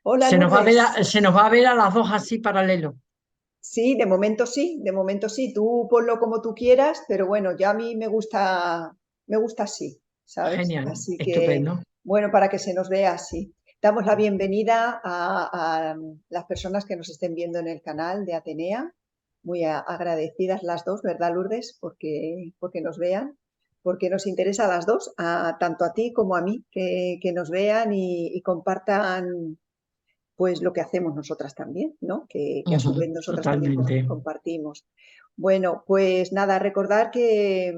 Hola Lourdes. Se nos va a ver a las dos así paralelo. Sí, sí, de momento sí. Tú ponlo como tú quieras, pero bueno, ya a mí me gusta así, ¿sabes? Genial, Así que, estupendo. bueno, para que se nos vea así. Damos la bienvenida a las personas que nos estén viendo en el canal de Atenea. Muy agradecidas las dos, ¿verdad, Lourdes? Porque nos vean, porque nos interesa a las dos, tanto a ti como a mí, que nos vean y compartan pues lo que hacemos nosotras también, ¿no? Que a su Ujú, vez nosotras también totalmente. compartimos. Bueno, pues nada, recordar que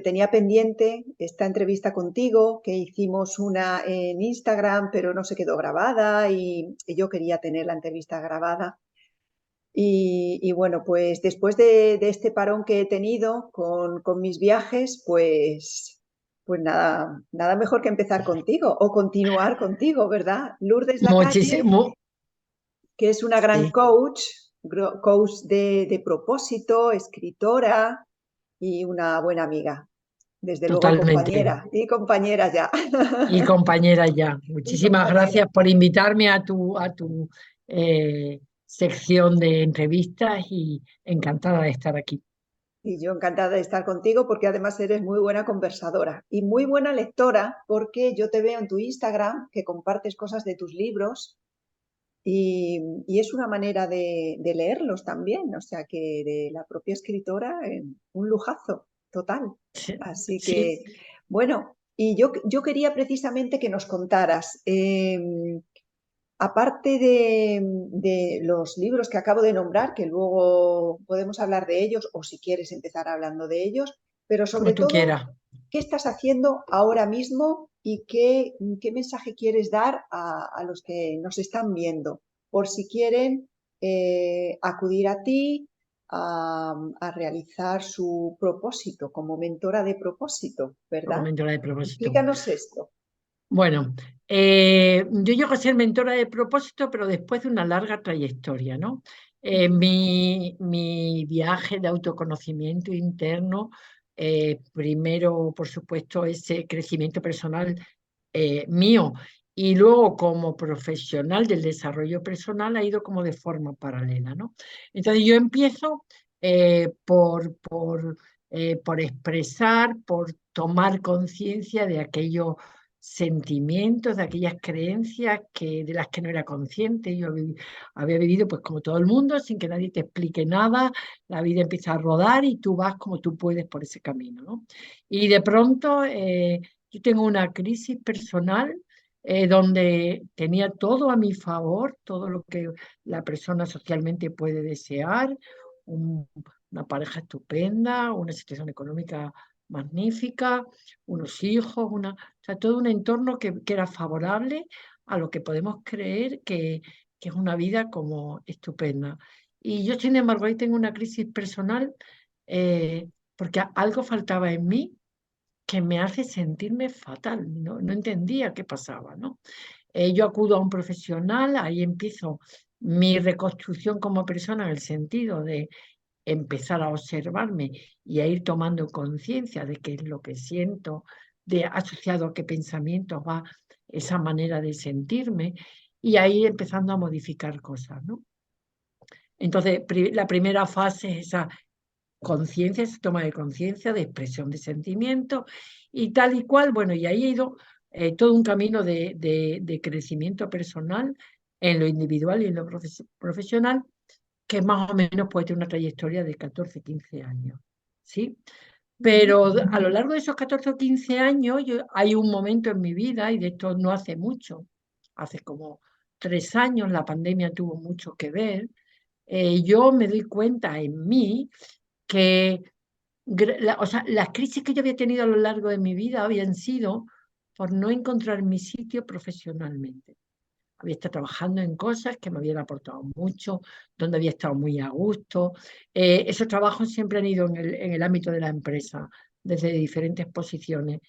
tenía pendiente esta entrevista contigo, que hicimos una en Instagram, pero no se quedó grabada y yo quería tener la entrevista grabada. Y bueno, pues después de este parón que he tenido con mis viajes, pues nada, nada mejor que empezar contigo o continuar contigo, ¿verdad? Lourdes Lacalle, Muchísimo, que es una gran sí, coach de propósito, escritora y una buena amiga. Desde luego totalmente. compañera y compañera ya. Y compañera ya, Y muchísimas compañera. gracias por invitarme a tu sección de entrevistas y encantada de estar aquí. Y yo encantada de estar contigo porque además eres muy buena conversadora y muy buena lectora porque yo te veo en tu Instagram que compartes cosas de tus libros y es una manera de leerlos también, o sea que de la propia escritora, un lujazo total. Sí, Así sí. que, bueno, y yo quería precisamente que nos contaras, aparte de los libros que acabo de nombrar, que luego podemos hablar de ellos o si quieres empezar hablando de ellos, pero sobre Como tú todo, quieras. ¿qué estás haciendo ahora mismo y qué mensaje quieres dar a los que nos están viendo? Por si quieren acudir a ti a realizar su propósito como mentora de propósito, Como ¿verdad? mentora de propósito. Explícanos esto. Bueno, yo llego a ser mentora de propósito, pero después de una larga trayectoria, ¿no? Mi viaje de autoconocimiento interno, primero, por supuesto, ese crecimiento personal mío, y luego como profesional del desarrollo personal ha ido como de forma paralela, ¿no? Entonces yo empiezo por expresar, por tomar conciencia de aquello sentimientos, de aquellas creencias de las que no era consciente. Había vivido pues como todo el mundo, sin que nadie te explique nada, la vida empieza a rodar y tú vas como tú puedes por ese camino, ¿no? Y de pronto yo tengo una crisis personal donde tenía todo a mi favor, todo lo que la persona socialmente puede desear, un- una pareja estupenda, una situación económica magnífica, unos hijos, o sea, todo un entorno que era favorable a lo que podemos creer que es una vida como estupenda. Y yo, sin embargo, ahí tengo una crisis personal porque algo faltaba en mí que me hace sentirme fatal, no entendía qué pasaba, ¿no? Yo acudo a un profesional, ahí empiezo mi reconstrucción como persona en el sentido de empezar a observarme y a ir tomando conciencia de qué es lo que siento, de asociado a qué pensamientos va esa manera de sentirme y ahí empezando a modificar cosas, ¿no? Entonces, la primera fase es esa conciencia, esa toma de conciencia, de expresión de sentimientos y tal y cual. Bueno, y ahí he ido todo un camino de crecimiento personal en lo individual y en lo profesional, que más o menos puede tener una trayectoria de 14 15 años. ¿Sí? Ujú. Pero a lo largo de esos 14 o 15 años hay un momento en mi vida, y de esto no hace mucho, hace como 3 años, la pandemia tuvo mucho que ver, yo me doy cuenta en mí que o sea, las crisis que yo había tenido a lo largo de mi vida habían sido por no encontrar mi sitio profesionalmente. Había estado trabajando en cosas que me habían aportado mucho, donde había estado muy a gusto. Esos trabajos siempre han ido en el ámbito de la empresa, desde diferentes posiciones.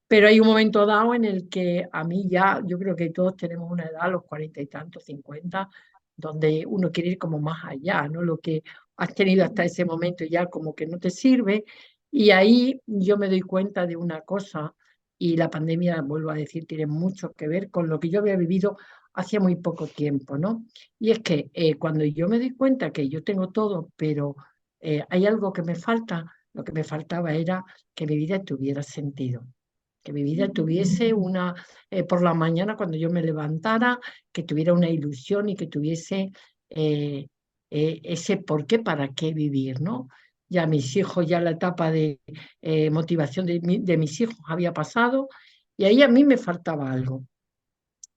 Pero hay un momento dado en el que a mí ya, yo creo que todos tenemos una edad, los 40 y tantos, 50, donde uno quiere ir como más allá, ¿no? Lo que has tenido hasta ese momento ya como que no te sirve. Y ahí yo me doy cuenta de una cosa, y la pandemia, vuelvo a decir, tiene mucho que ver con lo que yo había vivido hacía muy poco tiempo, ¿no? Y es que cuando yo me doy cuenta que yo tengo todo, pero hay algo que me falta, lo que me faltaba era que mi vida tuviera sentido, que mi vida tuviese por la mañana cuando yo me levantara, que tuviera una ilusión y que tuviese eh, ese por qué, para qué vivir, ¿no? Ya mis hijos, ya la etapa de motivación de mis hijos había pasado y ahí a mí me faltaba algo.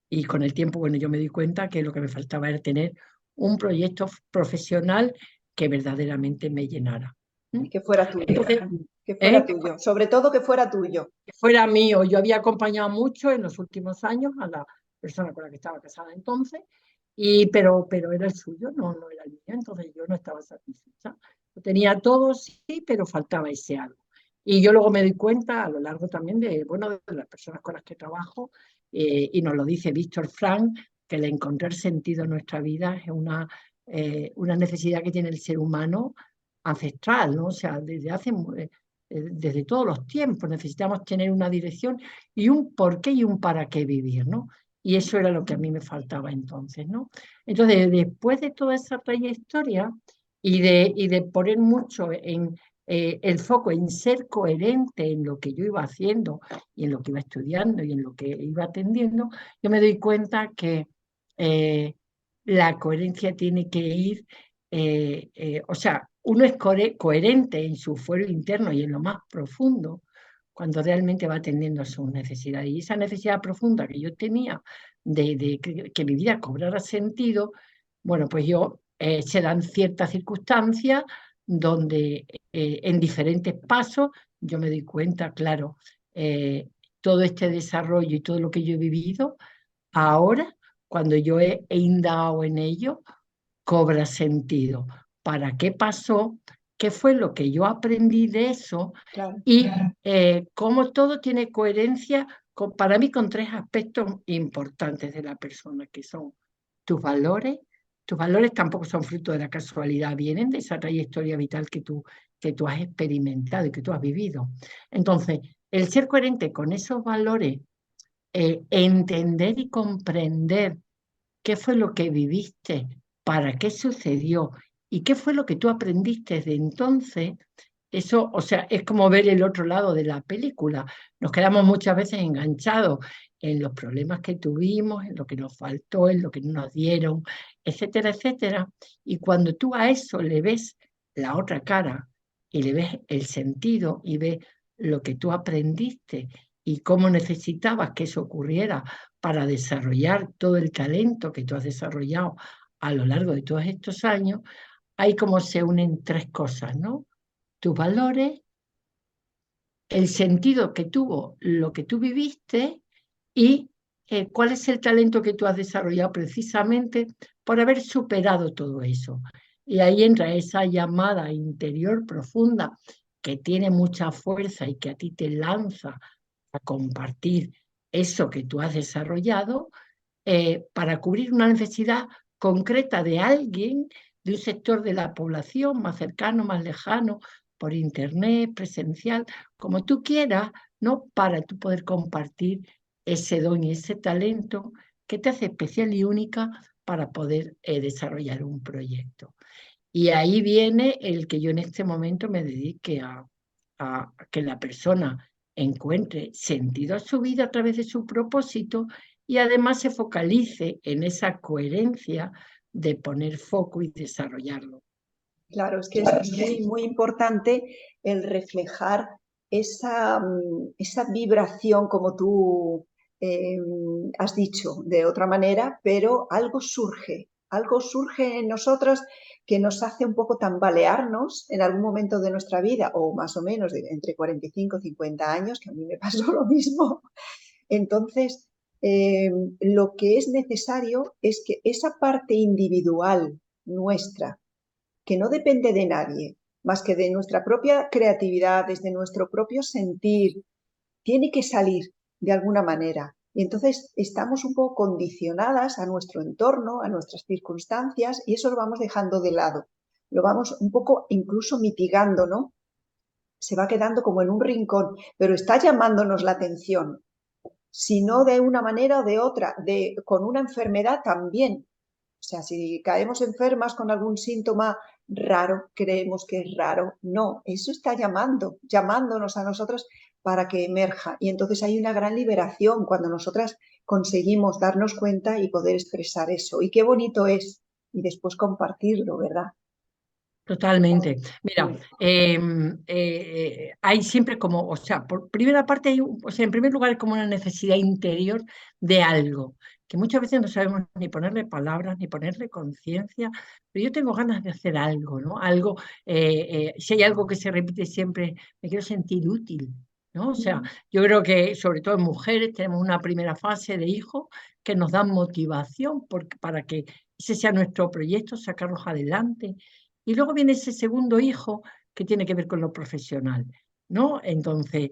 Y con el tiempo, bueno, yo me di cuenta que lo que me faltaba era tener un proyecto profesional que verdaderamente me llenara. ¿Mm? Y que fuera tuyo, Entonces, que fuera ¿eh? tuyo, sobre todo que fuera tuyo. Que fuera mío. Yo había acompañado mucho en los últimos años a la persona con la que estaba casada entonces, pero era el suyo, no era el mío, entonces yo no estaba satisfecha. Lo tenía todo, sí, pero faltaba ese algo. Y yo luego me doy cuenta a lo largo también bueno, de las personas con las que trabajo, y nos lo dice Víctor Frank, que el encontrar sentido en nuestra vida es una necesidad que tiene el ser humano ancestral, ¿no? O sea, desde todos los tiempos necesitamos tener una dirección y un por qué y un para qué vivir, ¿no? Y eso era lo que a mí me faltaba entonces, ¿no? Entonces, después de toda esa trayectoria y de poner mucho en el foco en ser coherente en lo que yo iba haciendo y en lo que iba estudiando y en lo que iba atendiendo, yo me doy cuenta que eh, la coherencia tiene que ir, o sea, uno es coherente en su fuero interno y en lo más profundo cuando realmente va atendiendo a sus necesidades. Y esa necesidad profunda que yo tenía de que mi vida cobrara sentido, bueno, pues se dan ciertas circunstancias donde en diferentes pasos yo me doy cuenta, claro, todo este desarrollo y todo lo que yo he vivido, ahora, cuando yo he indagado en ello, cobra sentido. ¿Para qué pasó? ¿Qué fue lo que yo aprendí de eso? Claro. Y cómo todo tiene coherencia para mí con tres aspectos importantes de la persona, que son tus valores. Tus valores tampoco son fruto de la casualidad, vienen de esa trayectoria vital que tú has experimentado y que tú has vivido. Entonces, el ser coherente con esos valores, entender y comprender qué fue lo que viviste, para qué sucedió y qué fue lo que tú aprendiste desde entonces. Eso, o sea, es como ver el otro lado de la película. Nos quedamos muchas veces enganchados en los problemas que tuvimos, en lo que nos faltó, en lo que no nos dieron, etcétera, etcétera. Y cuando tú a eso le ves la otra cara y le ves el sentido y ves lo que tú aprendiste y cómo necesitabas que eso ocurriera para desarrollar todo el talento que tú has desarrollado a lo largo de todos estos años, hay como se unen tres cosas, ¿no? Tus valores, el sentido que tuvo lo que tú viviste y cuál es el talento que tú has desarrollado precisamente por haber superado todo eso. Y ahí entra esa llamada interior profunda que tiene mucha fuerza y que a ti te lanza a compartir eso que tú has desarrollado para cubrir una necesidad concreta de alguien, de un sector de la población más cercano, más lejano, por internet, presencial, como tú quieras, ¿no? Para tú poder compartir ese don y ese talento que te hace especial y única para poder desarrollar un proyecto. Y ahí viene el que yo en este momento me dedique a que la persona encuentre sentido a su vida a través de su propósito y además se focalice en esa coherencia de poner foco y desarrollarlo. Claro, es que es muy, muy importante el reflejar esa vibración, como tú eh, has dicho de otra manera, pero algo surge en nosotras que nos hace un poco tambalearnos en algún momento de nuestra vida, o más o menos entre 45 y 50 años, que a mí me pasó lo mismo. Entonces, lo que es necesario es que esa parte individual nuestra, que no depende de nadie, más que de nuestra propia creatividad, desde nuestro propio sentir, tiene que salir de alguna manera. Y entonces estamos un poco condicionadas a nuestro entorno, a nuestras circunstancias, y eso lo vamos dejando de lado. Lo vamos un poco incluso mitigando, ¿no? Se va quedando como en un rincón, pero está llamándonos la atención. si no de una manera o de otra, con una enfermedad también. O sea, si caemos enfermas con algún síntoma raro, creemos que es raro. No, eso está llamándonos a nosotros para que emerja. Y entonces hay una gran liberación cuando nosotras conseguimos darnos cuenta y poder expresar eso. Y qué bonito es. Y después compartirlo, ¿verdad? Totalmente. Mira, Sí. hay siempre como, o sea, por primera parte, o sea, en primer lugar, hay como una necesidad interior de algo, que muchas veces no sabemos ni ponerle palabras, ni ponerle conciencia, pero yo tengo ganas de hacer algo, ¿no? Algo, si hay algo que se repite siempre, me quiero sentir útil, ¿no? O sea, yo creo que sobre todo en mujeres tenemos una primera fase de hijos que nos dan motivación para que ese sea nuestro proyecto, sacarlos adelante. Y luego viene ese segundo hijo que tiene que ver con lo profesional, ¿no? Entonces,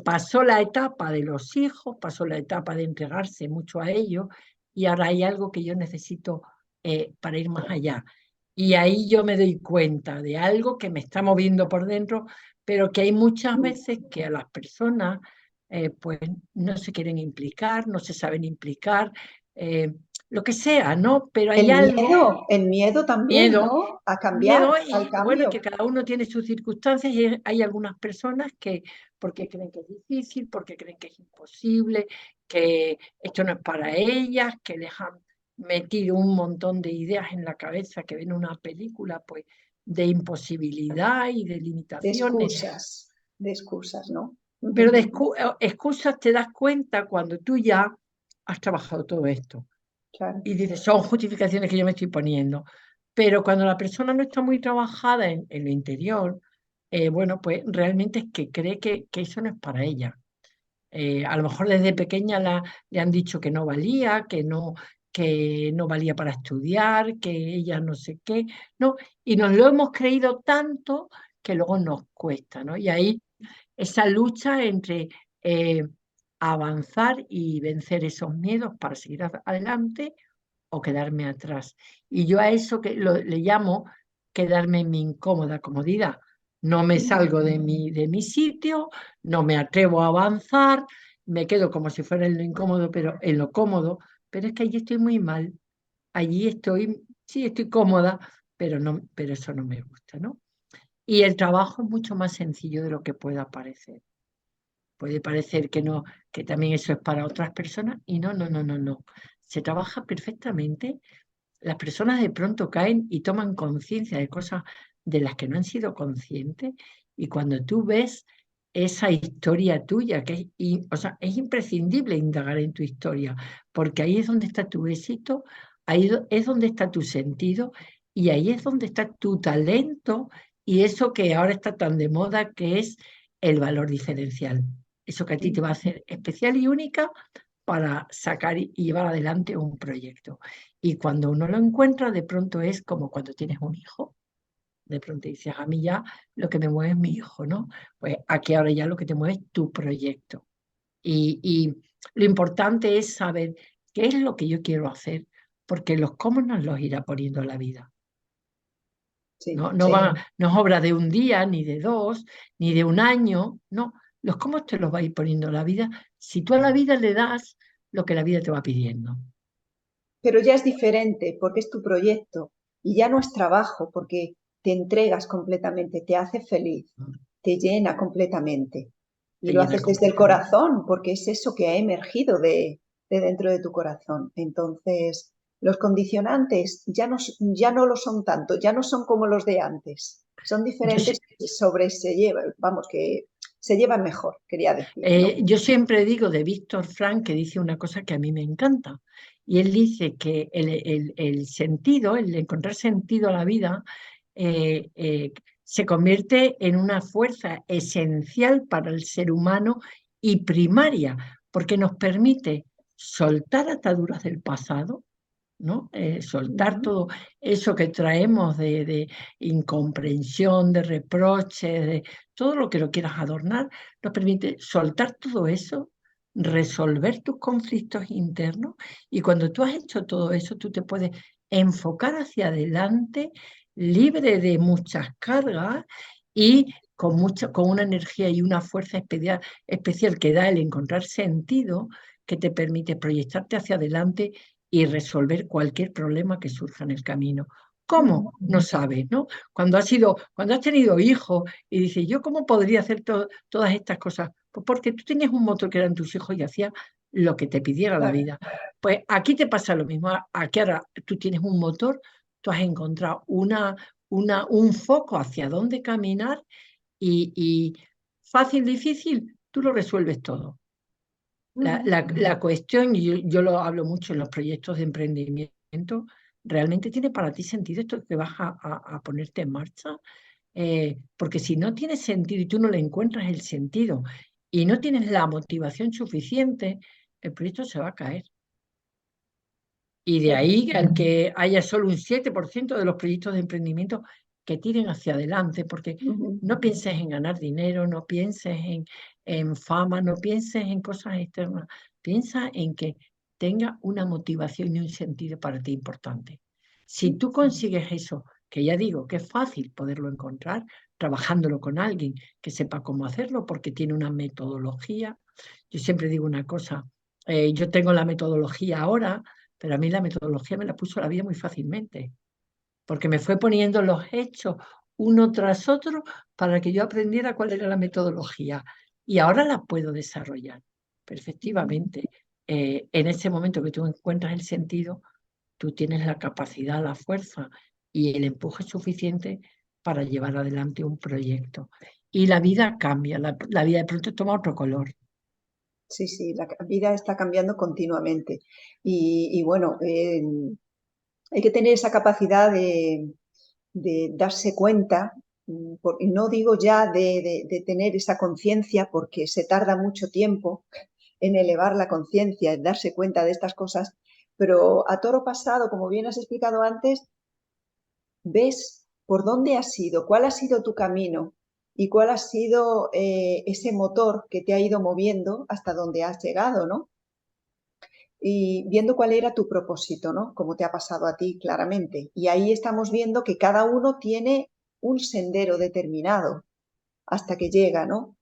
pasó la etapa de los hijos, pasó la etapa de entregarse mucho a ellos, y ahora hay algo que yo necesito para ir más allá. Y ahí yo me doy cuenta de algo que me está moviendo por dentro, pero que hay muchas veces que a las personas pues no se quieren implicar, no se saben implicar, eh, lo que sea, ¿no? Pero hay algo, El miedo también, miedo, ¿no? A cambiar, miedo, al y bueno, que cambio. cada uno tiene sus circunstancias, y hay algunas personas que porque creen que es difícil, porque creen que es imposible, que esto no es para ellas, que les han metido un montón de ideas en la cabeza, que ven una película pues de imposibilidad y de limitaciones. De excusas, ¿no? Pero de excusas te das cuenta cuando tú ya has trabajado todo esto Claro. y dices, son justificaciones que yo me estoy poniendo. Pero cuando la persona no está muy trabajada en lo interior, bueno, pues realmente es que cree que eso no es para ella. A lo mejor desde pequeña le han dicho que no valía para estudiar, que ella no sé qué, ¿no? Y nos lo hemos creído tanto que luego nos cuesta, ¿no? Y ahí esa lucha entre eh, avanzar y vencer esos miedos para seguir adelante o quedarme atrás. Y yo a eso le llamo quedarme en mi incómoda comodidad. No me salgo de mi sitio, no me atrevo a avanzar, me quedo como si fuera en lo incómodo, pero en lo cómodo, pero es que allí estoy muy mal. Allí estoy, sí, estoy cómoda, pero no, pero eso no me gusta, ¿no? Y el trabajo es mucho más sencillo de lo que pueda parecer. Puede parecer que no, que también eso es para otras personas, y no, no, no, no, no. Se trabaja perfectamente. Las personas de pronto caen y toman conciencia de cosas de las que no han sido conscientes, y cuando tú ves esa historia tuya, o sea, es imprescindible indagar en tu historia, porque ahí es donde está tu éxito, ahí es donde está tu sentido, y ahí es donde está tu talento, y eso que ahora está tan de moda, que es el valor diferencial. Eso que a ti te va a hacer especial y única para sacar y llevar adelante un proyecto. Y cuando uno lo encuentra, de pronto es como cuando tienes un hijo. De pronto dices, a mí ya lo que me mueve es mi hijo, ¿no? Pues aquí ahora ya lo que te mueve es tu proyecto. Y lo importante es saber qué es lo que yo quiero hacer, porque los cómo nos los irá poniendo la vida. Sí, No, no es obra de un día, ni de dos, ni de un año, no. Los cómo te los va a ir poniendo la vida si tú a la vida le das lo que la vida te va pidiendo. pero ya es diferente porque es tu proyecto y ya no es trabajo porque te entregas completamente, te hace feliz, te llena completamente y Te lo llena haces desde el completamente. corazón porque es eso que ha emergido de dentro de tu corazón. Entonces, los condicionantes ya no lo son tanto, ya no son como los de antes, son Yo, diferentes, se llevan, vamos, que se llevan mejor, quería decir, ¿no? yo siempre digo de Víctor Frank, que dice una cosa que a mí me encanta, y él dice que el sentido, el encontrar sentido a la vida, se convierte en una fuerza esencial para el ser humano y primaria, porque nos permite soltar ataduras del pasado, ¿no? Soltar Ujú. todo eso que traemos de incomprensión, de reproches, de todo lo que lo quieras adornar, nos permite soltar todo eso, resolver tus conflictos internos, y cuando tú has hecho todo eso, tú te puedes enfocar hacia adelante, libre de muchas cargas, y con una energía y una fuerza especial que da el encontrar sentido, que te permite proyectarte hacia adelante y resolver cualquier problema que surja en el camino. ¿Cómo? No sabes, ¿no? Cuando has tenido hijos y dices, ¿yo cómo podría hacer todas estas cosas? Pues porque tú tenías un motor que eran tus hijos y hacías lo que te pidiera la Claro. vida. Pues aquí te pasa lo mismo. Aquí ahora tú tienes un motor, tú has encontrado un foco hacia dónde caminar y fácil, difícil, tú lo resuelves todo. La cuestión, y yo lo hablo mucho en los proyectos de emprendimiento, ¿realmente tiene para ti sentido esto que vas a ponerte en marcha? Porque si no tiene sentido y tú no le encuentras el sentido y no tienes la motivación suficiente, el proyecto se va a caer. Y de ahí el que haya solo un 7% de los proyectos de emprendimiento que tiren hacia adelante, porque Ujú. no pienses en ganar dinero, no pienses en fama, no pienses en cosas externas, piensa en que tenga una motivación y un sentido para ti importante. Si tú consigues eso, que ya digo que es fácil poderlo encontrar, trabajándolo con alguien que sepa cómo hacerlo, porque tiene una metodología. Yo siempre digo una cosa, yo tengo la metodología ahora, pero a mí la metodología me la puso la vida muy fácilmente, porque me fue poniendo los hechos uno tras otro para que yo aprendiera cuál era la metodología. Y ahora la puedo desarrollar perfectamente. En ese momento que tú encuentras el sentido, tú tienes la capacidad, la fuerza y el empuje suficiente para llevar adelante un proyecto. Y la vida cambia, la vida de pronto toma otro color. Sí, sí, la vida está cambiando continuamente. Y bueno, hay que tener esa capacidad de darse cuenta, no digo ya de tener esa conciencia, porque se tarda mucho tiempo en elevar la conciencia, en darse cuenta de estas cosas, pero a toro pasado, como bien has explicado antes, ves por dónde has ido, cuál ha sido tu camino y cuál ha sido ese motor que te ha ido moviendo hasta donde has llegado, ¿no? Y viendo cuál era tu propósito, ¿no? Como te ha pasado a ti claramente. Y ahí estamos viendo que cada uno tiene un sendero determinado hasta que llega, ¿no?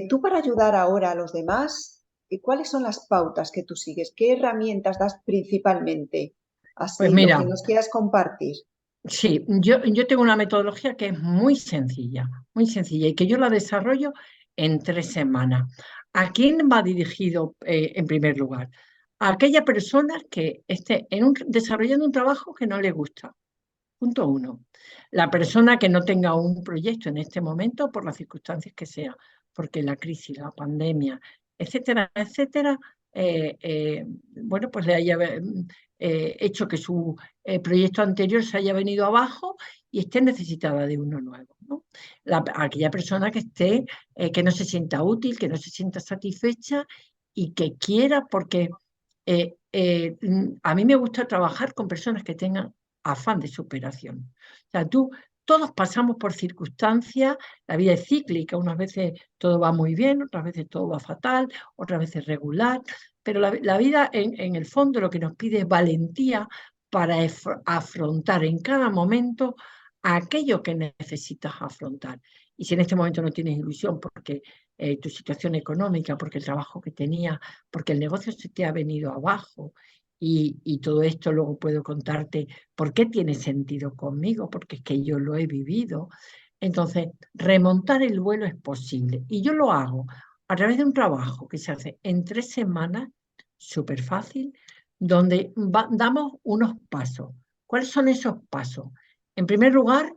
Tú para ayudar ahora a los demás, ¿cuáles son las pautas que tú sigues? ¿Qué herramientas das principalmente? Pues Así, lo que mira, nos quieras compartir. sí, yo tengo una metodología que es muy sencilla y que yo la desarrollo en 3 semanas. ¿A quién va dirigido en primer lugar? A aquella persona que esté desarrollando un trabajo que no le gusta. Punto uno. La persona que no tenga un proyecto en este momento por las circunstancias que sea, porque la crisis, la pandemia, etcétera, etcétera, bueno, pues le haya hecho que su proyecto anterior se haya venido abajo y esté necesitada de uno nuevo, ¿no? Aquella persona que esté, que no se sienta útil, que no se sienta satisfecha y que quiera, porque a mí me gusta trabajar con personas que tengan afán de superación. O sea, todos pasamos por circunstancias, la vida es cíclica, unas veces todo va muy bien, otras veces todo va fatal, otras veces regular, pero la vida en el fondo lo que nos pide es valentía para afrontar en cada momento aquello que necesitas afrontar. Y si en este momento no tienes ilusión porque tu situación económica, porque el trabajo que tenías, porque el negocio se te ha venido abajo, y todo esto luego puedo contarte por qué tiene sentido conmigo, porque es que yo lo he vivido. Entonces, remontar el vuelo es posible. Y yo lo hago a través de un trabajo que se hace en 3 semanas, súper fácil, donde damos unos pasos. ¿Cuáles son esos pasos? En primer lugar,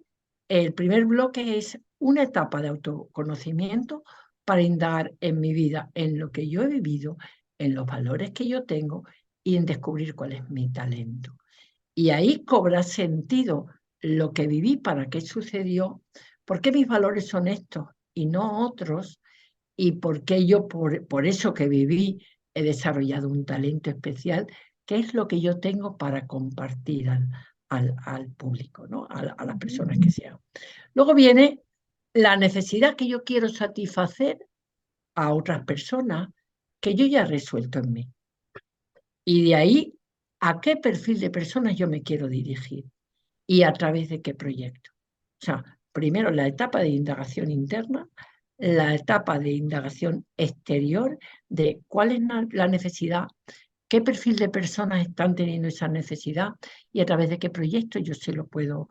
el primer bloque es una etapa de autoconocimiento para indagar en mi vida, en lo que yo he vivido, en los valores que yo tengo y en descubrir cuál es mi talento. Y ahí cobra sentido lo que viví, para qué sucedió, por qué mis valores son estos y no otros, y por qué yo, por eso que viví, he desarrollado un talento especial, qué es lo que yo tengo para compartir al público, ¿no? A las personas que sean. Luego viene la necesidad que yo quiero satisfacer a otras personas que yo ya he resuelto en mí. Y de ahí a qué perfil de personas yo me quiero dirigir y a través de qué proyecto. O sea, primero la etapa de indagación interna, la etapa de indagación exterior de cuál es la necesidad, qué perfil de personas están teniendo esa necesidad y a través de qué proyecto yo se lo puedo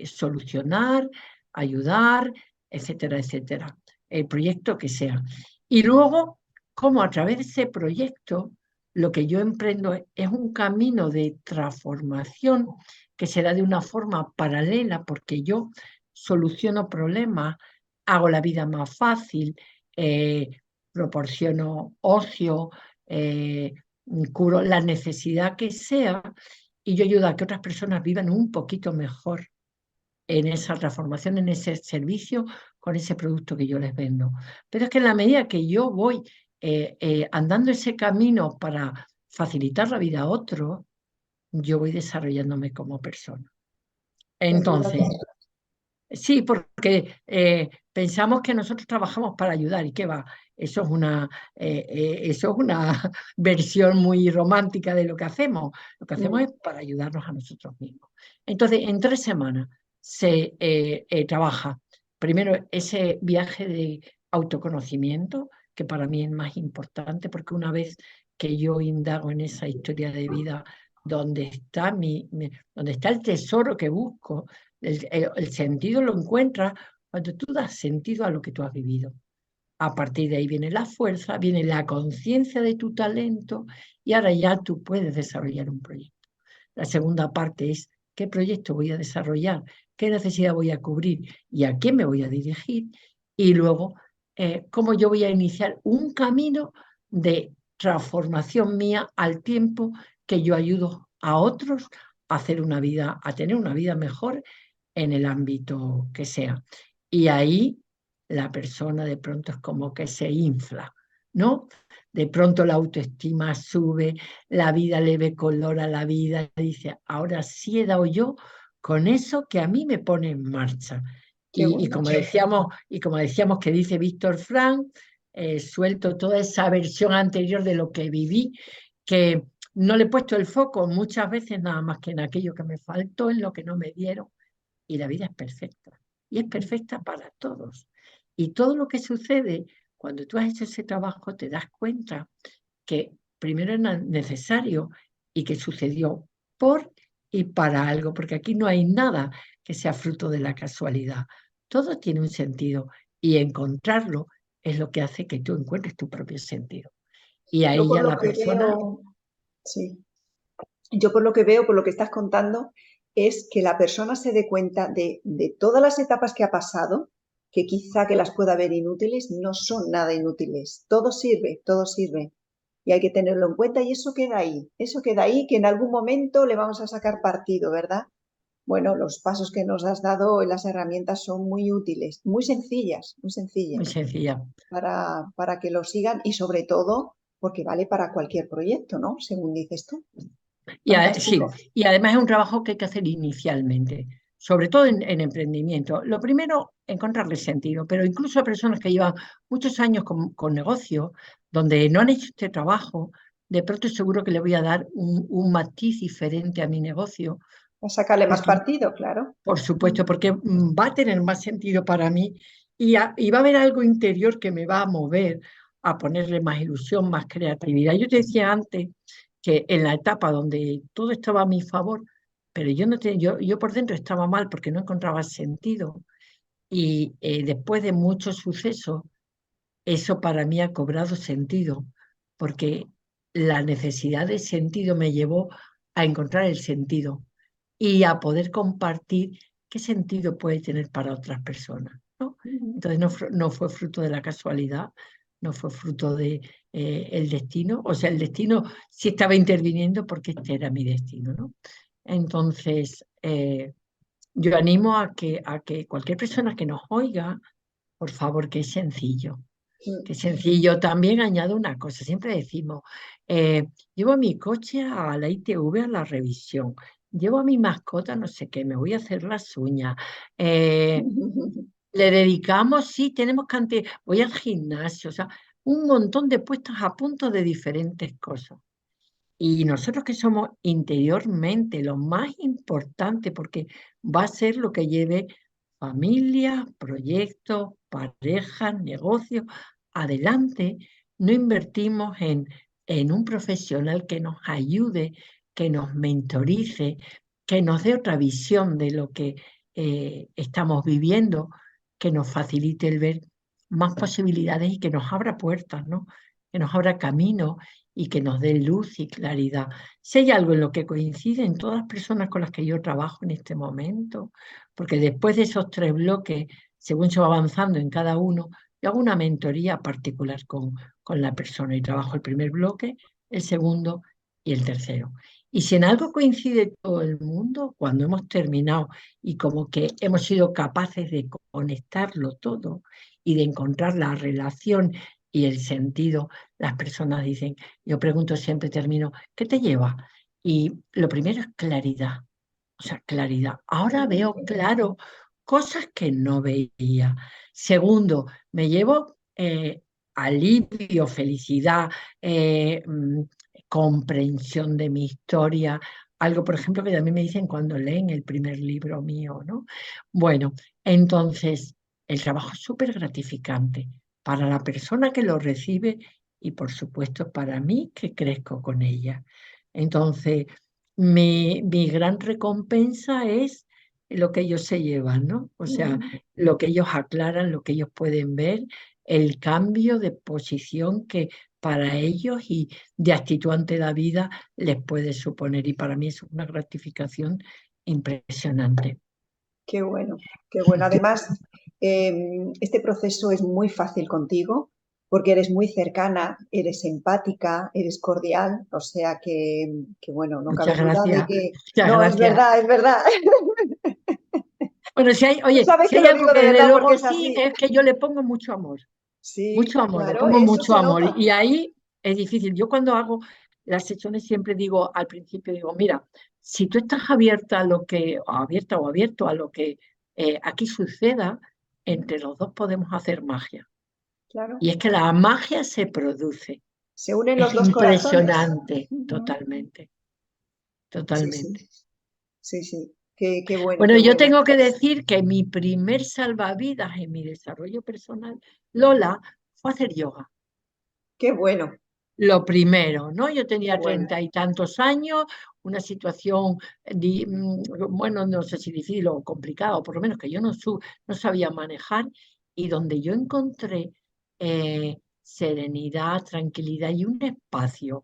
solucionar, ayudar, etcétera, etcétera. El proyecto que sea. Y luego, cómo a través de ese proyecto, lo que yo emprendo es un camino de transformación que se da de una forma paralela, porque yo soluciono problemas, hago la vida más fácil, proporciono ocio, curo la necesidad que sea y yo ayudo a que otras personas vivan un poquito mejor en esa transformación, en ese servicio, con ese producto que yo les vendo. Pero es que en la medida que yo voy andando ese camino para facilitar la vida a otro, yo voy desarrollándome como persona. Es verdad Entonces, sí, porque pensamos que nosotros trabajamos para ayudar y qué va, eso es una versión muy romántica de lo que hacemos. Lo que hacemos es para ayudarnos a nosotros mismos. Entonces, en 3 semanas se trabaja primero ese viaje de autoconocimiento, que para mí es más importante, porque una vez que yo indago en esa historia de vida donde está donde está el tesoro que busco, el sentido lo encuentras cuando tú das sentido a lo que tú has vivido. A partir de ahí viene la fuerza, viene la conciencia de tu talento y ahora ya tú puedes desarrollar un proyecto. La segunda parte es qué proyecto voy a desarrollar, qué necesidad voy a cubrir y a qué me voy a dirigir. Y luego, cómo yo voy a iniciar un camino de transformación mía al tiempo que yo ayudo a otros a hacer una vida, a tener una vida mejor en el ámbito que sea. Y ahí la persona de pronto es como que se infla, ¿no? De pronto la autoestima sube, la vida le ve color a la vida, dice, ahora sí he dado yo con eso que a mí me pone en marcha. qué Y bueno. como decíamos que dice Víctor Frank, suelto toda esa versión anterior de lo que viví, que no le he puesto el foco muchas veces nada más que en aquello que me faltó, en lo que no me dieron, y la vida es perfecta. Y es perfecta para todos. Y todo lo que sucede cuando tú has hecho ese trabajo, te das cuenta que primero era necesario y que sucedió por y para algo, porque aquí no hay nada que sea fruto de la casualidad. Todo tiene un sentido y encontrarlo es lo que hace que tú encuentres tu propio sentido. Y a Yo por ella lo la que persona, veo, sí, yo por lo que veo, por lo que estás contando, es que la persona se dé cuenta de todas las etapas que ha pasado, que quizá que las pueda ver inútiles, no son nada inútiles. Todo sirve, todo sirve. Y hay que tenerlo en cuenta y eso queda ahí, que en algún momento le vamos a sacar partido, ¿verdad? Bueno, los pasos que nos has dado y las herramientas son muy útiles, muy muy sencillas sencilla. para que lo sigan y sobre todo porque vale para cualquier proyecto, ¿no? Según dices tú. Sí, Fantástico. y además es un trabajo que hay que hacer inicialmente, sobre todo en emprendimiento. Lo primero, encontrarle sentido, pero incluso a personas que llevan muchos años con negocio, donde no han hecho este trabajo, de pronto seguro que le voy a dar un matiz diferente a mi negocio, A sacarle más porque, partido, claro. por supuesto, porque va a tener más sentido para mí y va a haber algo interior que me va a mover a ponerle más ilusión, más creatividad. Yo te decía antes que en la etapa donde todo estaba a mi favor, pero yo por dentro estaba mal porque no encontraba sentido. Y después de muchos sucesos, eso para mí ha cobrado sentido, porque la necesidad de sentido me llevó a encontrar el sentido y a poder compartir qué sentido puede tener para otras personas, ¿no? Entonces no fue fruto de la casualidad, no fue fruto de el destino, o sea, el destino sí estaba interviniendo porque este era mi destino, ¿no? Entonces, yo animo a que cualquier persona que nos oiga, por favor, que es sencillo. Qué sencillo. También añado una cosa, siempre decimos, llevo mi coche a la ITV a la revisión, llevo a mi mascota no sé qué, me voy a hacer las uñas, eh, le dedicamos, sí, tenemos cantidad, voy al gimnasio, o sea, un montón de puestos a punto de diferentes cosas. Y nosotros que somos interiormente lo más importante, porque va a ser lo que lleve familia, proyectos, parejas, negocios adelante, no invertimos en un profesional que nos ayude, que nos mentorice, que nos dé otra visión de lo que estamos viviendo, que nos facilite el ver más posibilidades y que nos abra puertas, ¿no? Que nos abra caminos y que nos dé luz y claridad. Si hay algo en lo que coinciden todas las personas con las que yo trabajo en este momento, porque después de esos 3 bloques, según se va avanzando en cada uno, yo hago una mentoría particular con la persona y trabajo el primer bloque, el segundo y el tercero. Y si en algo coincide todo el mundo, cuando hemos terminado y como que hemos sido capaces de conectarlo todo y de encontrar la relación y el sentido, las personas dicen, yo pregunto siempre, termino, ¿qué te lleva? Y lo primero es claridad, o sea, claridad. Ahora veo claro cosas que no veía. Segundo, me llevo alivio, felicidad, comprensión de mi historia. Algo, por ejemplo, que también me dicen cuando leen el primer libro mío, ¿no? Bueno, entonces, el trabajo es súper gratificante para la persona que lo recibe y, por supuesto, para mí que crezco con ella. Entonces, mi gran recompensa es lo que ellos se llevan, ¿no? O sea, lo que ellos aclaran, lo que ellos pueden ver, el cambio de posición que para ellos y de actitud ante la vida les puede suponer. Y para mí es una gratificación impresionante. Qué bueno, qué bueno. Además, este proceso es muy fácil contigo porque eres muy cercana, eres empática, eres cordial, o sea que bueno, no cabe Muchas duda de gracias, que muchas no, es gracias. verdad, es verdad. Bueno, si hay, Tú oye, sabes si que hay lo algo digo que de desde verdad porque luego es sí, así. es que yo le pongo mucho Sí, amor, le claro, pongo eso mucho se amor. nota. Y ahí es difícil. Yo cuando hago las sesiones siempre digo, al principio digo, mira, si tú estás abierta a lo que, o abierta o abierto a lo que aquí suceda, entre los dos podemos hacer magia. Claro, Y es que la magia se produce. se unen Es los dos corazones. impresionante, totalmente, Sí, sí, totalmente. sí, sí. Qué bueno, Bueno, qué yo bueno. tengo que decir que mi primer salvavidas en mi desarrollo personal, Lola, fue hacer yoga. Qué bueno, Lo primero, ¿no? Yo qué tenía bueno. 30 y tantos años, una situación, bueno, no sé si difícil o complicada, o por lo menos que yo no sabía manejar, y donde yo encontré serenidad, tranquilidad y un espacio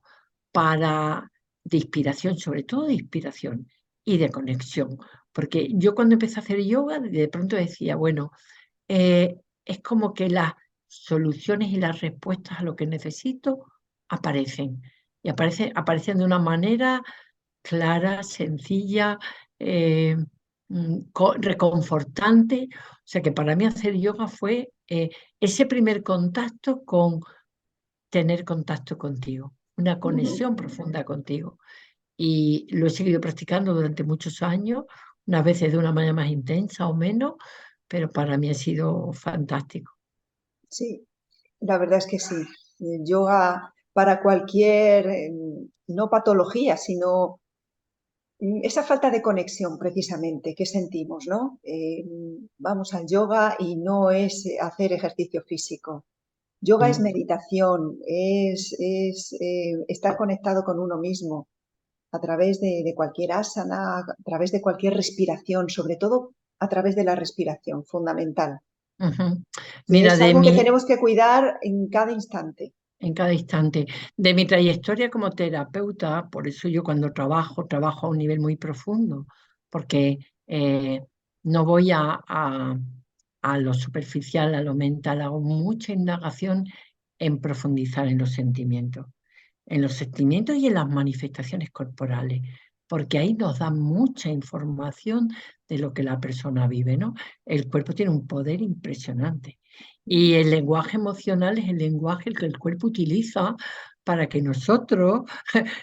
para de inspiración, sobre todo de inspiración y de conexión. Porque yo cuando empecé a hacer yoga, de pronto decía, bueno, es como que las soluciones y las respuestas a lo que necesito aparecen. Y aparecen de una manera clara, sencilla, eh, reconfortante. O sea que para mí hacer yoga fue ese primer contacto con tener contacto contigo, una conexión profunda contigo. Y lo he seguido practicando durante muchos años, unas veces de una manera más intensa o menos, pero para mí ha sido fantástico. Sí, la verdad es que sí. El yoga para cualquier, no patología, sino esa falta de conexión precisamente que sentimos, ¿no? Vamos al yoga y no es hacer ejercicio físico. Yoga es Mm. meditación, es estar conectado con uno mismo a través de cualquier asana, a través de cualquier respiración, sobre todo a través de la respiración, fundamental, Ujú. que Mira, es algo que tenemos que cuidar en cada instante. en cada instante, de mi trayectoria como terapeuta, por eso yo cuando trabajo a un nivel muy profundo, porque no voy a lo superficial, a lo mental, hago mucha indagación en profundizar en los sentimientos y en las manifestaciones corporales, porque ahí nos da mucha información de lo que la persona vive, ¿no? El cuerpo tiene un poder impresionante. Y el lenguaje emocional es el lenguaje que el cuerpo utiliza para que nosotros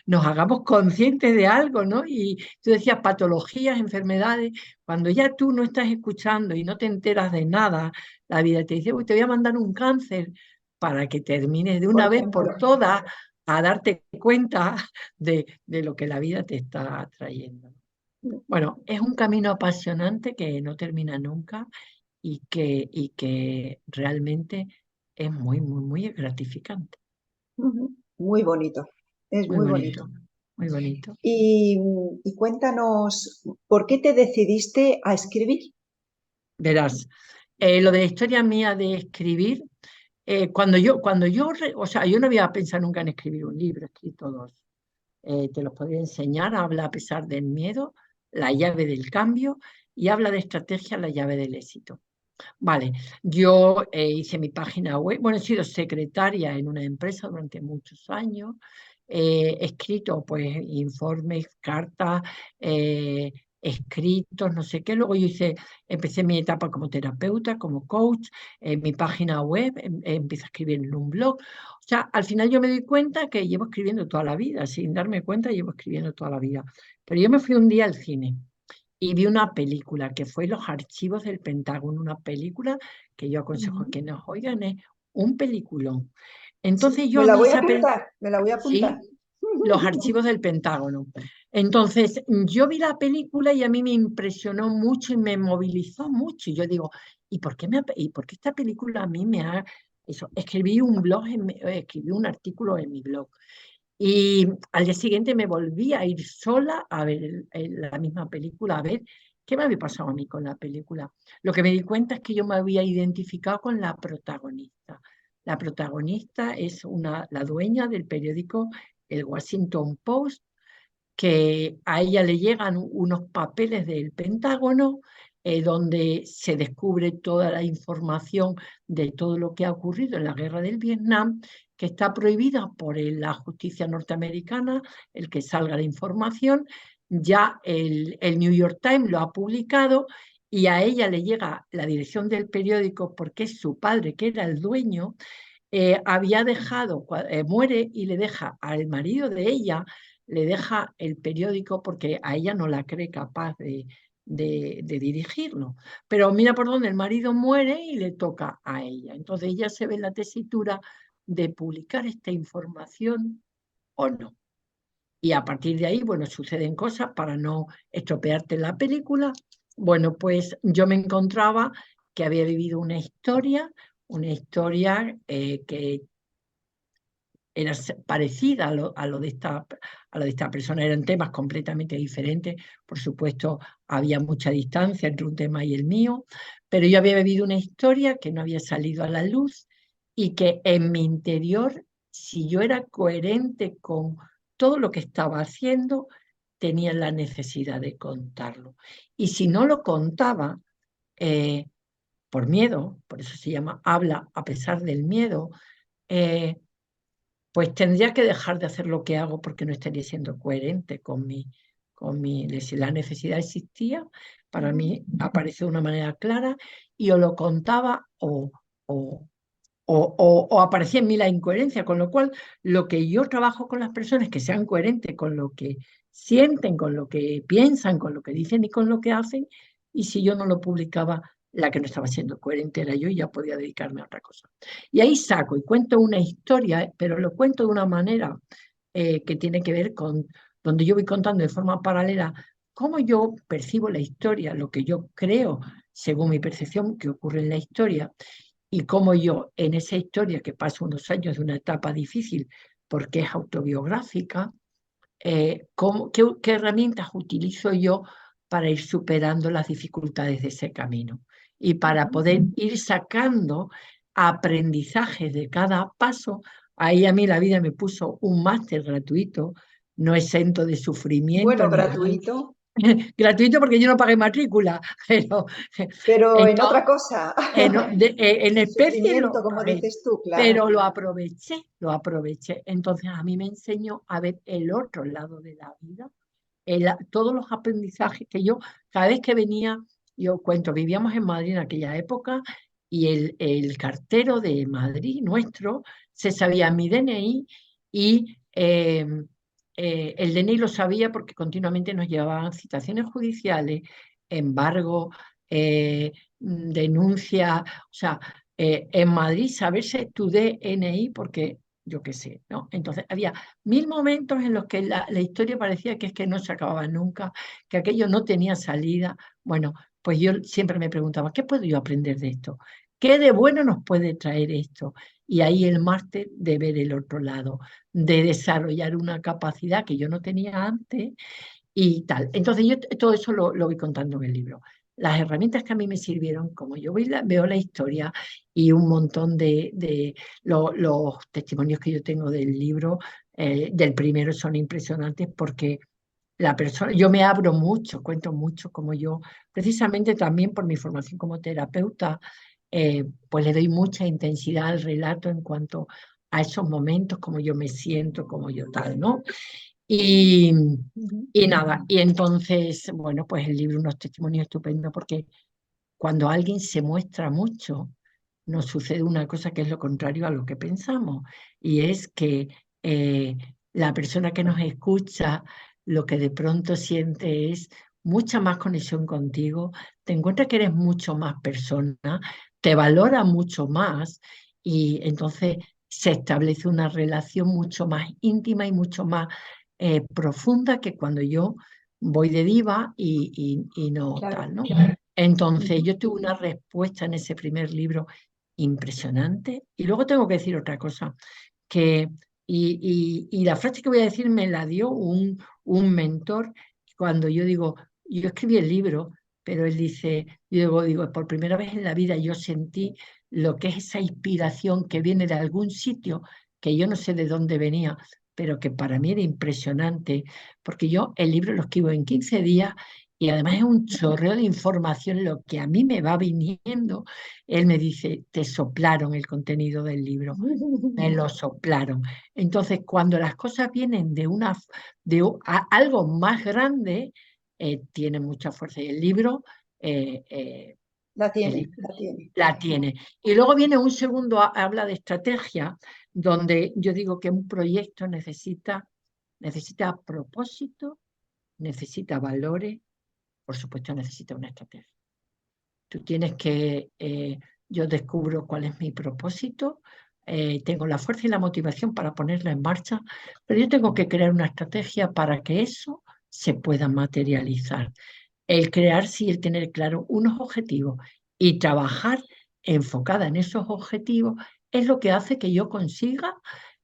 nos hagamos conscientes de algo, ¿no? Y tú decías patologías, enfermedades, cuando ya tú no estás escuchando y no te enteras de nada, la vida te dice, uy, te voy a mandar un cáncer para que termines de Por una vez por ejemplo, todas a darte cuenta de lo que la vida te está trayendo. Bueno, es un camino apasionante que no termina nunca y que realmente es muy, muy, muy gratificante. Muy bonito, es Muy muy bonito. bonito, muy bonito. Y, y cuéntanos, ¿por qué te decidiste a escribir? Verás, lo de la historia mía de escribir, o sea, yo no había pensado nunca en escribir un libro, he escrito dos. Te los podría enseñar, habla a pesar del miedo, la llave del cambio y habla de estrategia, la llave del éxito. Vale, yo hice mi página web, bueno, he sido secretaria en una empresa durante muchos años, he escrito pues informes, cartas, escritos, no sé qué, luego empecé mi etapa como terapeuta, como coach, mi página web, empecé a escribir en un blog, o sea, al final yo me di cuenta que llevo escribiendo toda la vida, sin darme cuenta llevo escribiendo toda la vida, pero yo me fui un día al cine y vi una película que fue Los Archivos del Pentágono, una película que yo aconsejo a Ujú. que nos oigan, es un peliculón. Sí, Entonces yo me a la mí voy a apuntar, me la voy a apuntar. sí, Los Archivos del Pentágono. Entonces yo vi la película y a mí me impresionó mucho y me movilizó mucho. Y yo digo, ¿y por qué esta película a mí me ha... Eso, escribí un artículo en mi blog. Y al día siguiente me volví a ir sola a ver la misma película, a ver qué me había pasado a mí con la película. Lo que me di cuenta es que yo me había identificado con la protagonista. La protagonista es la dueña del periódico El Washington Post, que a ella le llegan unos papeles del Pentágono donde se descubre toda la información de todo lo que ha ocurrido en la guerra del Vietnam, que está prohibida por la justicia norteamericana, el que salga la información. Ya el New York Times lo ha publicado y a ella le llega la dirección del periódico porque es su padre, que era el dueño, había dejado, muere y le deja al marido de ella, le deja el periódico porque a ella no la cree capaz de dirigirlo. Pero mira por dónde el marido muere y le toca a ella. Entonces ella se ve en la tesitura de publicar esta información o no. Y a partir de ahí, bueno, suceden cosas para no estropearte la película. Bueno, pues yo me encontraba que había vivido una historia que era parecida a lo de esta persona, eran temas completamente diferentes, por supuesto había mucha distancia entre un tema y el mío, pero yo había vivido una historia que no había salido a la luz y que en mi interior, si yo era coherente con todo lo que estaba haciendo, tenía la necesidad de contarlo. Y si no lo contaba, eh, por miedo, por eso se llama habla a pesar del miedo, eh, pues tendría que dejar de hacer lo que hago porque no estaría siendo coherente si la necesidad existía, para mí aparece de una manera clara y o lo contaba o, o aparecía en mí la incoherencia, con lo cual lo que yo trabajo con las personas es que sean coherentes con lo que sienten, con lo que piensan, con lo que dicen y con lo que hacen, y si yo no lo publicaba, la que no estaba siendo coherente era yo y ya podía dedicarme a otra cosa. Y ahí saco y cuento una historia, pero lo cuento de una manera que tiene que ver con donde yo voy contando de forma paralela cómo yo percibo la historia, lo que yo creo según mi percepción que ocurre en la historia y cómo yo en esa historia que paso unos años de una etapa difícil porque es autobiográfica, qué herramientas utilizo yo para ir superando las dificultades de ese camino y para poder ir sacando aprendizajes de cada paso. Ahí a mí la vida me puso un máster gratuito, no exento de sufrimiento Bueno, ni gratuito, gratuito porque yo no pagué matrícula, pero pero en otra entonces, cosa. en Sin especie sufrimiento, lo como pagué, dices tú, claro. pero lo aproveché, lo aproveché. Entonces a mí me enseñó a ver el otro lado de la vida, todos los aprendizajes que yo, cada vez que venía, yo cuento, vivíamos en Madrid en aquella época y el cartero de Madrid nuestro se sabía mi DNI y el DNI lo sabía porque continuamente nos llevaban citaciones judiciales, embargo, denuncia, o sea, en Madrid saberse tu DNI porque yo qué sé, ¿no? Entonces había mil momentos en los que la historia parecía que es que no se acababa nunca, que aquello no tenía salida. Bueno, pues yo siempre me preguntaba, ¿qué puedo yo aprender de esto? ¿Qué de bueno nos puede traer esto? Y ahí el máster de ver el otro lado, de desarrollar una capacidad que yo no tenía antes y tal. Entonces yo todo eso lo voy contando en el libro. Las herramientas que a mí me sirvieron, como yo veo la historia y un montón de los testimonios que yo tengo del libro, del primero son impresionantes porque la persona, yo me abro mucho, cuento mucho como yo, precisamente también por mi formación como terapeuta, pues le doy mucha intensidad al relato en cuanto a esos momentos, como yo me siento, como yo tal, ¿no? Y, Ujú. y nada, y entonces, bueno, pues el libro unos testimonios estupendos porque cuando alguien se muestra mucho, nos sucede una cosa que es lo contrario a lo que pensamos, y es que eh, la persona que nos escucha lo que de pronto siente es mucha más conexión contigo, te encuentra que eres mucho más persona, te valora mucho más y entonces se establece una relación mucho más íntima y mucho más profunda que cuando yo voy de diva y no Claro. tal, ¿no? Entonces, Ujú. yo tuve una respuesta en ese primer libro impresionante. Y luego tengo que decir otra cosa, que, y la frase que voy a decir me la dio un mentor cuando yo digo, yo escribí el libro, pero él dice, yo digo, por primera vez en la vida yo sentí lo que es esa inspiración que viene de algún sitio que yo no sé de dónde venía, pero que para mí era impresionante, porque yo el libro lo escribo en 15 días y además es un chorreo de información lo que a mí me va viniendo. Él me dice, te soplaron el contenido del libro, me lo soplaron. Entonces, cuando las cosas vienen algo más grande, tiene mucha fuerza. Y eh, eh, el libro La tiene. la tiene. Y luego viene un segundo, habla de estrategia, donde yo digo que un proyecto necesita propósito, necesita valores, por supuesto necesita una estrategia. Tú tienes que, yo descubro cuál es mi propósito, tengo la fuerza y la motivación para ponerla en marcha, pero yo tengo que crear una estrategia para que eso se pueda materializar. El crear, sí, el tener claro unos objetivos y trabajar enfocada en esos objetivos es lo que hace que yo consiga,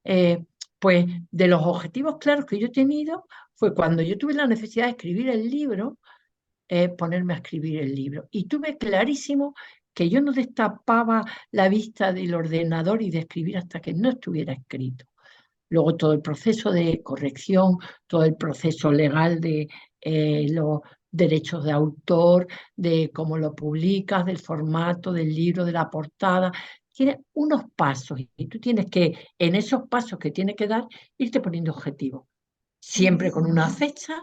eh, pues de los objetivos claros que yo he tenido, fue cuando yo tuve la necesidad de escribir el libro, ponerme a escribir el libro. Y tuve clarísimo que yo no destapaba la vista del ordenador y de escribir hasta que no estuviera escrito. Luego todo el proceso de corrección, todo el proceso legal de los derechos de autor, de cómo lo publicas, del formato del libro, de la portada. Tiene unos pasos y tú tienes que, en esos pasos que tienes que dar, irte poniendo objetivos siempre con una fecha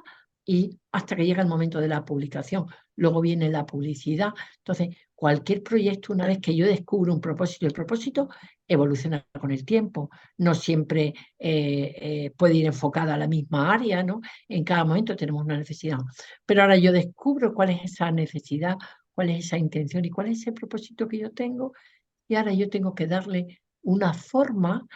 y hasta que llega el momento de la publicación. Luego viene la publicidad. Entonces, cualquier proyecto, una vez que yo descubro un propósito, el propósito evoluciona con el tiempo. No siempre puede ir enfocada a la misma área, ¿no? En cada momento tenemos una necesidad. Pero ahora yo descubro cuál es esa necesidad, cuál es esa intención y cuál es ese propósito que yo tengo. Y ahora yo tengo que darle una forma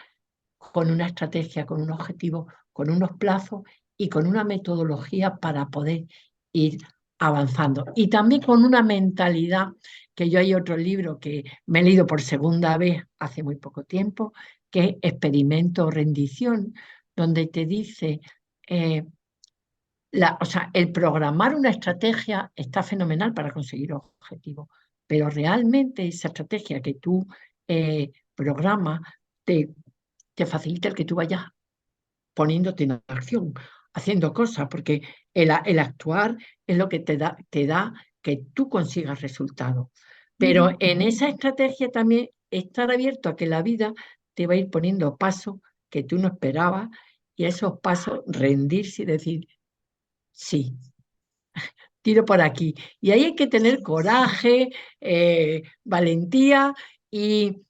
con una estrategia, con un objetivo, con unos plazos y con una metodología para poder ir avanzando. Y también con una mentalidad, que yo hay otro libro que me he leído por segunda vez hace muy poco tiempo, que es Experimento Rendición, donde te dice, eh, o sea, el programar una estrategia está fenomenal para conseguir objetivos, pero realmente esa estrategia que tú programas te te facilita el que tú vayas poniéndote en acción, haciendo cosas, porque el actuar es lo que te da que tú consigas resultados. Pero en esa estrategia también estar abierto a que la vida te va a ir poniendo pasos que tú no esperabas y a esos pasos rendirse y decir, sí, tiro por aquí. Y ahí hay que tener coraje, valentía y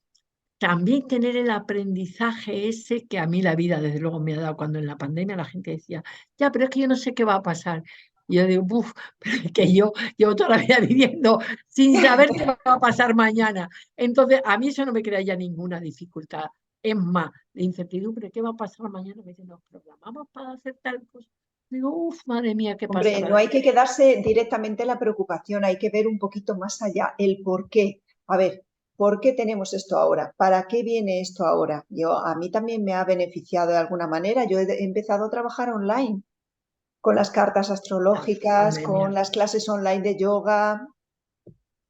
también tener el aprendizaje ese que a mí la vida, desde luego, me ha dado cuando en la pandemia la gente decía, ya, pero es que yo no sé qué va a pasar. Y yo digo, uff, pero es que yo llevo toda la vida viviendo sin saber qué va a pasar mañana. Entonces, a mí eso no me crea ya ninguna dificultad. Es más, la incertidumbre, ¿qué va a pasar mañana? Me dicen, nos programamos para hacer tal cosa. Digo, uff, madre mía, ¿qué Hombre, no pasará? hay que quedarse directamente en la preocupación, hay que ver un poquito más allá, el por qué. A ver, ¿por qué tenemos esto ahora? ¿Para qué viene esto ahora? A mí también me ha beneficiado de alguna manera. Yo he empezado a trabajar online con las cartas astrológicas, Madre con mía, las clases online de yoga,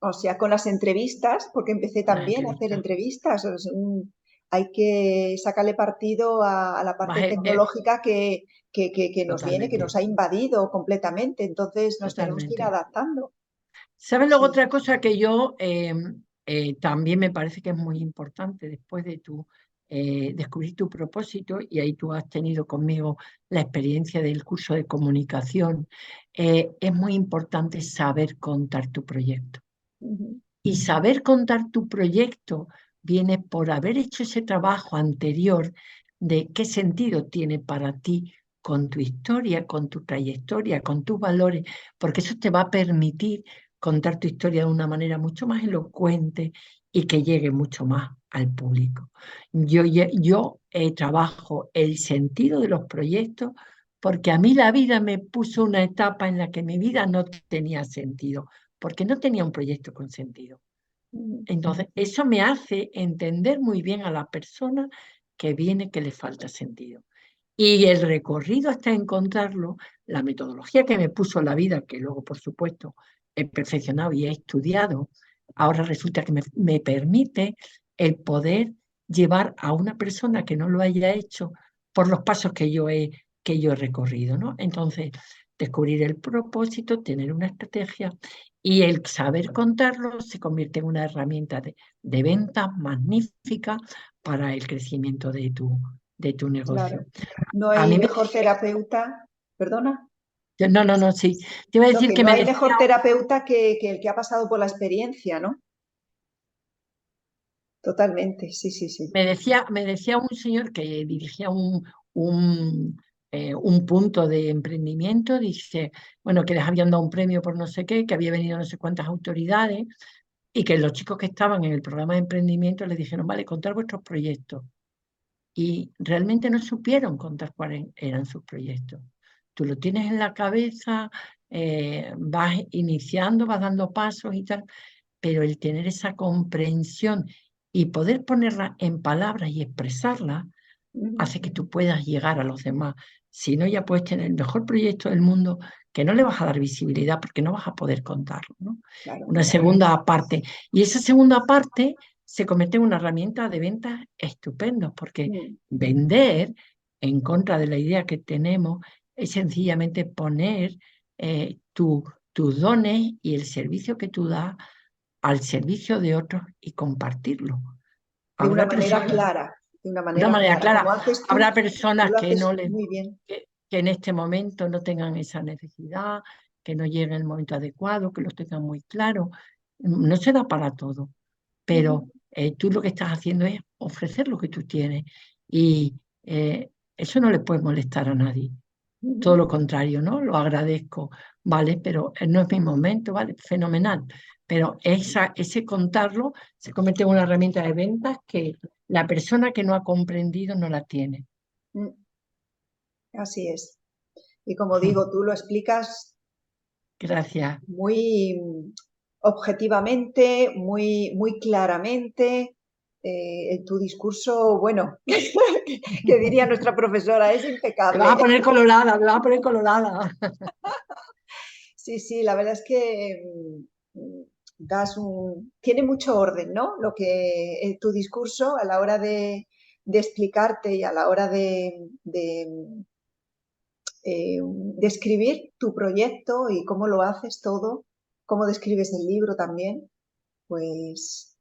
o sea, con las entrevistas, porque empecé las también a hacer entrevistas. entrevistas. Hay que sacarle partido a la Más, parte tecnológica que nos viene, que totalmente, nos ha invadido completamente. Entonces nos tenemos que ir totalmente. adaptando. ¿Sabes luego Sí. otra cosa que yo también me parece que es muy importante después de tu descubrir tu propósito, y ahí tú has tenido conmigo la experiencia del curso de comunicación? Es muy importante saber contar tu proyecto. Ujú, Y saber contar tu proyecto viene por haber hecho ese trabajo anterior de qué sentido tiene para ti con tu historia, con tu trayectoria, con tus valores, porque eso te va a permitir contar tu historia de una manera mucho más elocuente y que llegue mucho más al público. Yo trabajo el sentido de los proyectos porque a mí la vida me puso una etapa en la que mi vida no tenía sentido, porque no tenía un proyecto con sentido. ujú, Entonces, eso me hace entender muy bien a la persona que viene que le falta sentido. Y el recorrido hasta encontrarlo, la metodología que me puso la vida, que luego, por supuesto, he perfeccionado y he estudiado, ahora resulta que me permite el poder llevar a una persona que no lo haya hecho por los pasos que yo he recorrido, ¿no? Entonces, descubrir el propósito, tener una estrategia y el saber contarlo se convierte en una herramienta de venta magnífica para el crecimiento de tu claro. negocio. No A hay mí me mejor terapeuta, perdona, no, no, no, sí. Te iba a no, decir que que no hay mejor terapeuta que el que ha pasado por la experiencia, ¿no? Totalmente, sí, sí, sí. me decía un señor que dirigía un punto de emprendimiento, dice, bueno, que les habían dado un premio por no sé qué, que había venido no sé cuántas autoridades y que los chicos que estaban en el programa de emprendimiento les dijeron, vale, contar vuestros proyectos. Y realmente no supieron contar cuáles eran sus proyectos. Tú lo tienes en la cabeza, vas iniciando, vas dando pasos y tal, pero el tener esa comprensión y poder ponerla en palabras y expresarla Ujú, hace que tú puedas llegar a los demás. Si no, ya puedes tener el mejor proyecto del mundo que no le vas a dar visibilidad porque no vas a poder contarlo, ¿no? claro. Una segunda parte. Y esa segunda parte se convierte en una herramienta de ventas estupendo porque Mm, vender en contra de la idea que tenemos es sencillamente poner tus dones y el servicio que tú das al servicio de otros y compartirlo. de una Habrá manera personas clara, de una de una manera manera clara. clara. Como haces Habrá tú personas lo que no haces les, muy bien. que en este momento no tengan esa necesidad, que no llegue el momento adecuado, que lo tengan muy claro. No se da para todo, pero Ujú, tú lo que estás haciendo es ofrecer lo que tú tienes y eso no le puede molestar a nadie. Todo ujú. lo contrario, ¿no? Lo agradezco, ¿vale? Pero no es mi momento, ¿vale? Fenomenal. Pero ese contarlo se convierte en una herramienta de ventas que la persona que no ha comprendido no la tiene. Mm, así es. Y como digo, tú lo explicas Gracias. muy objetivamente, muy claramente. Tu discurso, bueno, que diría nuestra profesora, es Te vas a impecable. poner colorada, te vas a poner colorada. Sí, sí, la verdad es que tiene mucho orden, ¿no? Lo que tu discurso a la hora de explicarte y a la hora de escribir tu proyecto y cómo lo haces todo, cómo describes el libro también, pues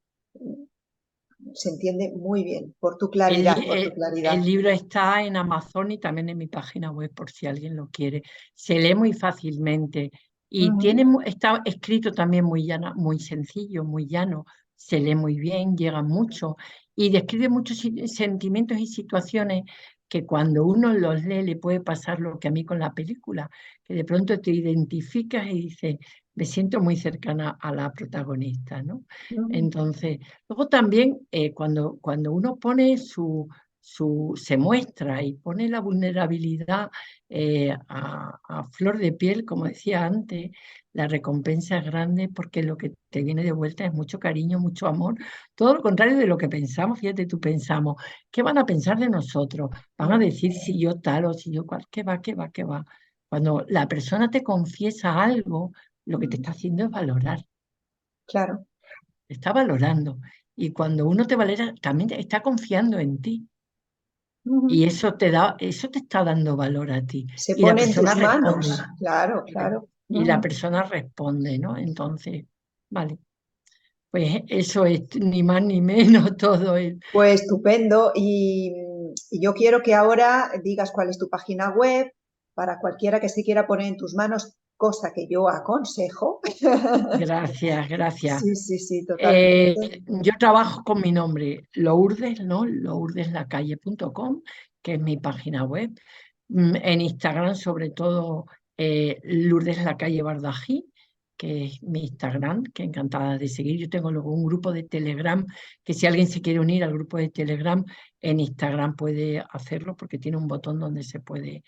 se entiende muy bien por tu El, claridad, li- por tu eh, el claridad. libro está en Amazon y también en mi página web por si alguien lo quiere. Se lee muy fácilmente y Ujú, está escrito también muy llano, muy sencillo, muy llano. Se lee muy bien, llega mucho y describe muchos sentimientos y situaciones que cuando uno los lee le puede pasar lo que a mí con la película, que de pronto te identificas y dices, me siento muy cercana a la protagonista, ¿no? Ujú. Entonces, luego también cuando uno pone se muestra y pone la vulnerabilidad a flor de piel, como decía antes, la recompensa es grande porque lo que te viene de vuelta es mucho cariño, mucho amor, todo lo contrario de lo que pensamos. Fíjate, tú pensamos, ¿qué van a pensar de nosotros? Van a No, decir si yo tal o si yo cual, qué va, qué va, qué va. Cuando la persona te confiesa algo, lo que te ujú, está haciendo es valorar, claro. te está valorando. Y cuando uno te valora, también está confiando en ti. Y Ujú. eso te está dando valor a ti. Se Y la pone en persona tus responde. manos, claro, Y la, claro. y la Ujú. persona responde, ¿no? Entonces, vale. Pues eso es ni más ni menos todo el. Pues estupendo. Y yo quiero que ahora digas cuál es tu página web para cualquiera que se quiera poner en tus manos, cosa que yo aconsejo. Gracias, gracias. Sí, sí, sí, totalmente. Yo trabajo con mi nombre, Lourdes, ¿no? Lourdeslacalle.com, que es mi página web. En Instagram, sobre todo, Lourdes Lacalle Bardají, que es mi Instagram, que encantada de seguir. Yo tengo luego un grupo de Telegram, que si alguien se quiere unir al grupo de Telegram, en Instagram puede hacerlo, porque tiene un botón donde se puede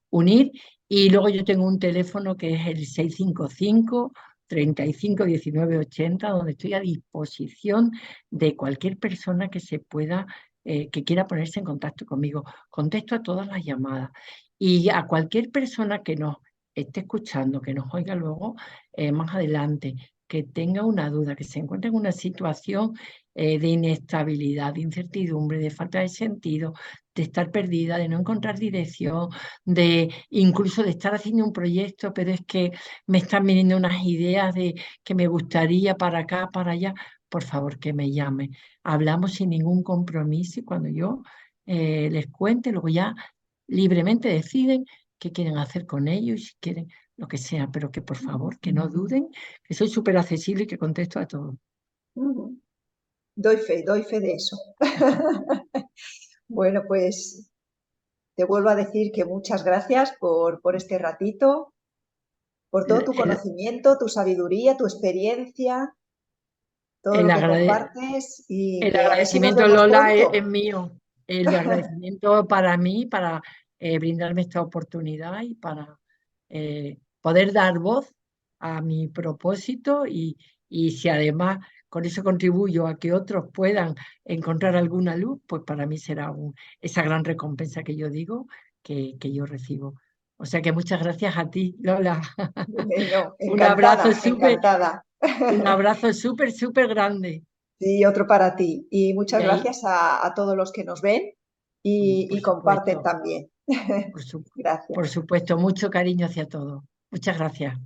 unir. Y luego yo tengo un teléfono que es el 655 35 19 80, donde estoy a disposición de cualquier persona que que quiera ponerse en contacto conmigo. Contesto a todas las llamadas. Y a cualquier persona que nos esté escuchando, que nos oiga luego más adelante, que tenga una duda, que se encuentre en una situación de inestabilidad, de incertidumbre, de falta de sentido, de estar perdida, de no encontrar dirección, de incluso de estar haciendo un proyecto, pero es que me están viniendo unas ideas de que me gustaría para acá, para allá. Por favor, que me llame. Hablamos sin ningún compromiso y cuando yo les cuente, luego ya libremente deciden qué quieren hacer con ellos y si quieren lo que sea, pero que por favor, que no duden, que soy súper accesible y que contesto a todo. Ujú. Doy fe de eso. Bueno, pues te vuelvo a decir que muchas gracias por este ratito, por todo El, tu el- conocimiento, tu sabiduría, tu experiencia, todo el lo que agrade- compartes y El que a ver si nos agradecimiento, vemos Lola, es pronto. mío. El agradecimiento para mí, para brindarme esta oportunidad y para poder dar voz a mi propósito y si además con eso contribuyo a que otros puedan encontrar alguna luz, pues para mí será esa gran recompensa que yo digo que yo recibo. O sea que muchas gracias a ti, Lola. Bueno, Un abrazo encantada, súper, encantada. un abrazo súper, súper grande. Sí, otro para ti. Y Y muchas ahí, gracias a todos los que nos ven por y comparten supuesto. también. Por su- por Gracias. supuesto, mucho cariño hacia todos. Muchas gracias.